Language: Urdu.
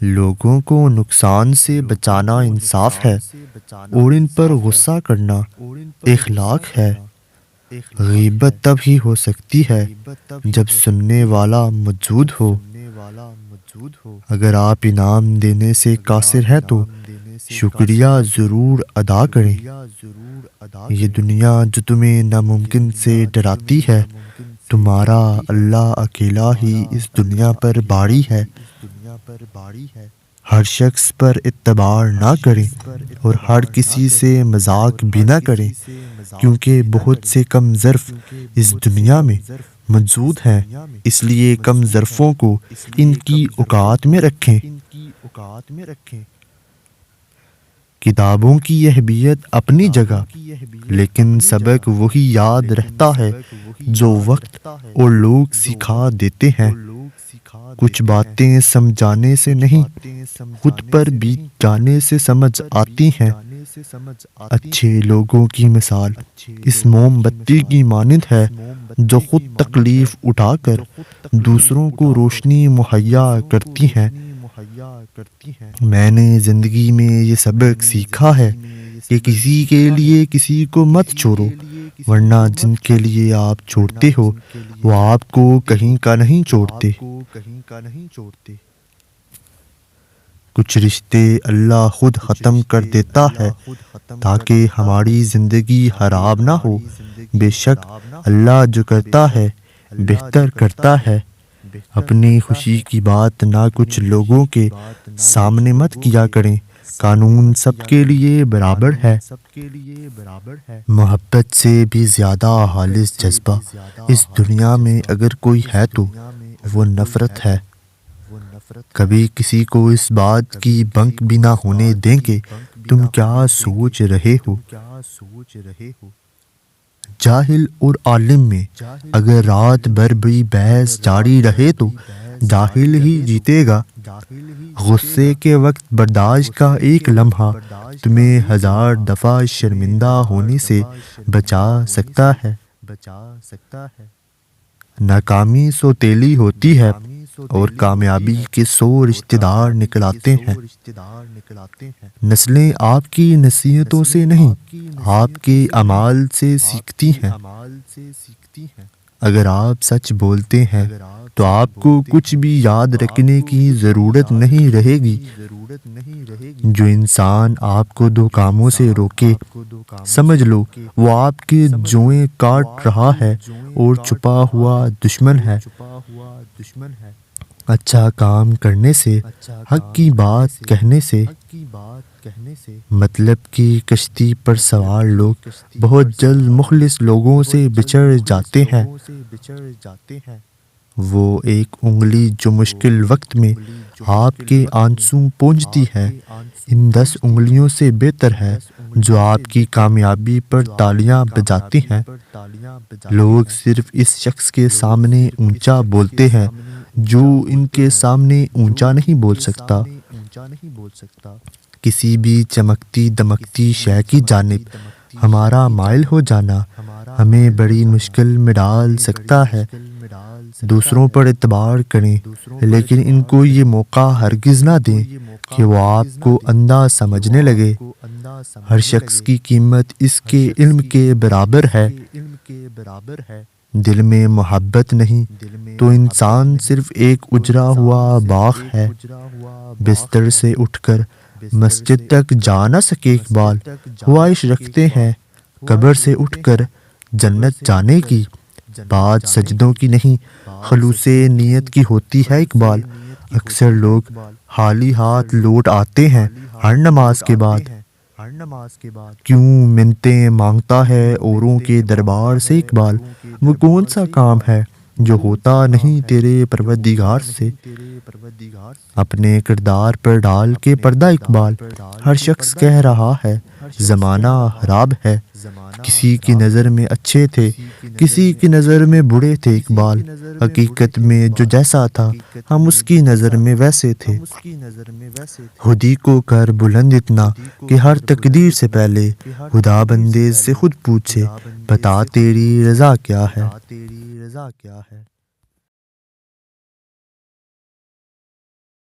لوگوں کو نقصان سے بچانا انصاف ہے اور ان پر غصہ کرنا اخلاق ہے۔ غیبت تب ہی ہو سکتی ہے جب سننے والا موجود ہو۔ اگر آپ انعام دینے سے قاصر ہیں تو شکریہ ضرور ادا کریں۔ یہ دنیا جو تمہیں ناممکن سے ڈراتی ہے، تمہارا اللہ اکیلا ہی اس دنیا پر باری ہے۔ ہر شخص پر اعتبار نہ کریں اور ہر کسی سے مذاق بھی نہ کریں، کیونکہ بہت سے کم ظرف اس دنیا میں موجود ہیں، اس لیے کم ظرفوں کو ان کی اوقات میں رکھیں۔ کتابوں کی اہمیت اپنی جگہ، لیکن سبق وہی یاد رہتا ہے جو وقت اور لوگ سکھا دیتے ہیں۔ کچھ باتیں سمجھانے سے نہیں، خود پر بیت جانے سے سمجھ آتی ہیں۔ اچھے لوگوں کی مثال اس موم بتی کی مانند ہے جو خود تکلیف اٹھا کر دوسروں کو روشنی مہیا کرتی ہیں۔ میں نے زندگی میں یہ سبق سیکھا ہے کہ کسی کے لیے کسی کو مت چھوڑو، ورنہ جن کے لیے آپ چھوڑتے ہو وہ آپ کو کہیں کا نہیں چھوڑتے۔ کچھ رشتے اللہ خود ختم کر دیتا ہے تاکہ ہماری زندگی خراب نہ ہو۔ بے شک اللہ جو کرتا ہے بہتر کرتا ہے۔ اپنی خوشی کی بات نہ کچھ لوگوں کے سامنے مت کیا کریں، قانون سب کے لیے برابر ہے۔ محبت سے بھی زیادہ خالص جذبہ اس دنیا میں اگر کوئی ہے تو وہ نفرت ہے۔ کبھی کسی کو اس بات کی بنک بھی نہ ہونے دیں کہ تم کیا سوچ رہے ہو۔ جاہل اور عالم میں اگر رات بھر بھی بحث جاری رہے تو جاہل ہی جیتے گا۔ غصے کے وقت برداشت کا ایک لمحہ تمہیں 1000 دفعہ شرمندہ ہونے سے بچا سکتا ہے۔ ناکامی سوتیلی ہوتی ہے اور کامیابی کے 100 رشتہ دار نکل آتے ہیں۔ نسلیں آپ کی نصیحتوں سے نہیں، آپ کے اعمال سے سیکھتی ہیں۔ اگر آپ سچ بولتے ہیں تو آپ کو کچھ بھی یاد رکھنے کی ضرورت نہیں رہے گی۔ جو انسان آپ کو دو کاموں سے روکے، سمجھ لو وہ آپ کے جوئیں کاٹ رہا ہے اور چھپا ہوا دشمن ہے۔ اچھا کام کرنے سے، حق کی بات کہنے سے، مطلب کی کشتی پر سوار لوگ بہت جلد مخلص لوگوں سے بچھڑ جاتے ہیں۔ وہ ایک انگلی جو مشکل وقت میں آپ کے آنسو پونچھتی ہے، ان 10 انگلیوں سے بہتر ہے جو آپ کی کامیابی پر تالیاں بجاتی ہیں۔ لوگ صرف اس شخص کے سامنے اونچا بولتے ہیں جو ان کے سامنے اونچا نہیں بول سکتا۔ کسی بھی چمکتی دمکتی شے کی جانب ہمارا مائل ہو جانا ہمیں بڑی مشکل میں ڈال سکتا ہے۔ دوسروں پر اعتبار کریں، لیکن ان کو یہ موقع ہرگز نہ دیں کہ وہ آپ کو اندھا سمجھنے لگے۔ ہر شخص کی قیمت اس کے علم کے برابر ہے۔ دل میں محبت نہیں تو انسان صرف ایک اجڑا ہوا باغ ہے۔ بستر سے اٹھ کر مسجد تک جا نہ سکے اقبال خواہش رکھتے ہیں قبر سے اٹھ کر جنت جانے کی۔ بات سجدوں کی نہیں، خلوص نیت کی ہوتی ہے اقبال۔ اکثر لوگ خالی ہاتھ لوٹ آتے ہیں ہر نماز کے بعد۔ کیوں منتیں مانگتا ہے اوروں کے دربار سے اقبال؟ وہ کون سا کام ہے جو ہوتا نہیں تیرے پروردگار سے؟ اپنے کردار پر ڈال کے پردہ اقبال۔ ہر شخص کہہ رہا ہے زمانہ خراب ہے۔ کسی کی نظر میں اچھے تھے، کسی کی نظر میں برے تھے اقبال۔ حقیقت میں جو جیسا تھا ہم اس کی نظر میں ویسے تھے۔ خود ہی کو کر بلند اتنا کہ ہر تقدیر سے پہلے خدا بندے سے خود پوچھے، بتا تیری رضا کیا ہے؟